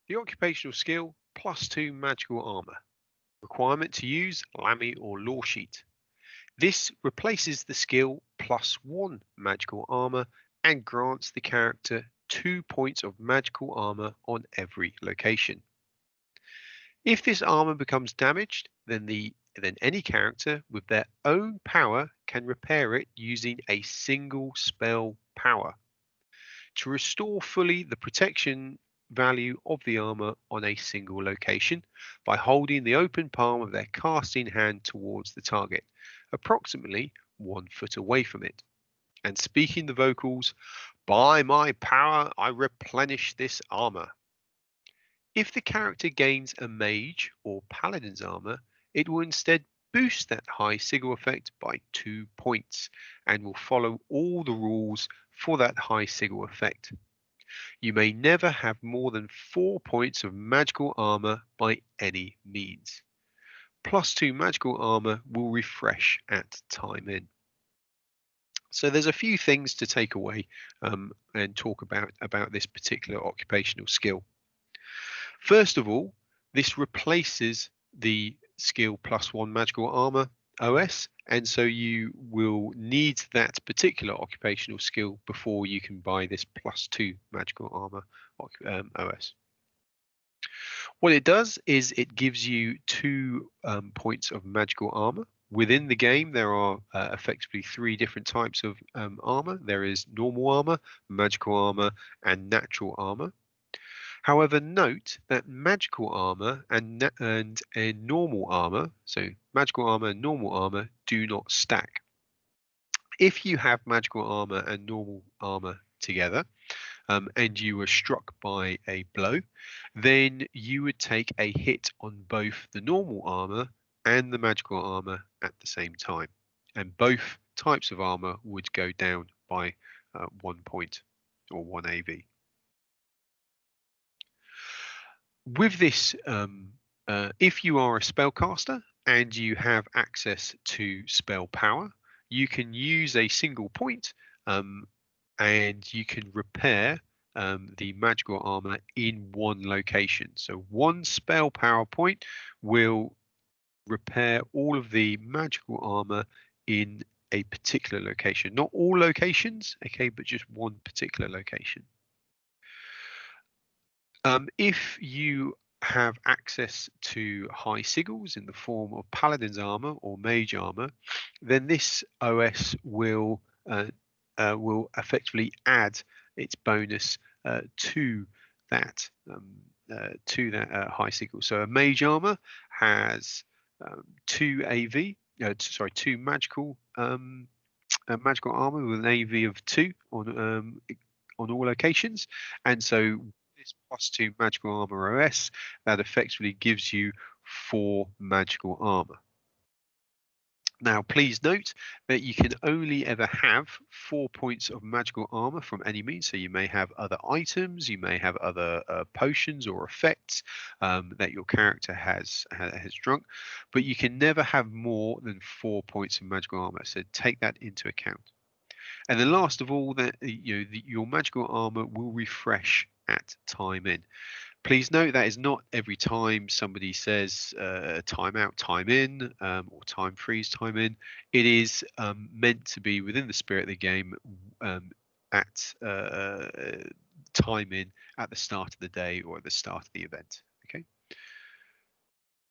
The occupational skill +2 magical armor. Requirement to use Lamy or law sheet. This replaces the skill +1 magical armor and grants the character 2 points of magical armor on every location. If this armor becomes damaged, then any character with their own power can repair it using a single spell power. To restore fully the protection value of the armor on a single location by holding the open palm of their casting hand towards the target, approximately 1 foot away from it, and speaking the vocals, "By my power, I replenish this armor." If the character gains a mage or paladin's armor, it will instead boost that high sigil effect by 2 points and will follow all the rules for that high sigil effect. You may never have more than 4 points of magical armor by any means. +2 magical armor will refresh at time in. So there's a few things to take away and talk about this particular occupational skill. First of all, this replaces the skill +1 magical armor OS, and so you will need that particular occupational skill before you can buy this +2 magical armor OS. What it does is it gives you 2 points of magical armor. Within the game, there are effectively 3 different types of armor. There is normal armor, magical armor, and natural armor. However, note that magical armor and normal armor, so magical armor and normal armor, do not stack. If you have magical armor and normal armor together, and you were struck by a blow, then you would take a hit on both the normal armor and the magical armor at the same time, and both types of armor would go down by 1 point or 1 AV. With this, if you are a spellcaster and you have access to spell power, you can use a single point and you can repair the magical armor in one location. So one spell power point will repair all of the magical armor in a particular location. Not all locations, okay, but just one particular location. If you have access to high sigils in the form of paladin's armor or mage armor, then this OS will effectively add its bonus to that high sigil. So a mage armor has 2 AV, sorry, 2 magical magical armor with an AV of 2 on all locations, and so this +2 magical armor OS that effectively gives you 4 magical armor. Now, please note that you can only ever have 4 points of magical armor from any means. So you may have other items, you may have other potions or effects that your character has drunk, but you can never have more than 4 points of magical armor. So take that into account. And then last of all, that your magical armor will refresh at time in. Please note that is not every time somebody says time out, time in, or time freeze, time in. It is meant to be within the spirit of the game at time in at the start of the day or at the start of the event. Okay.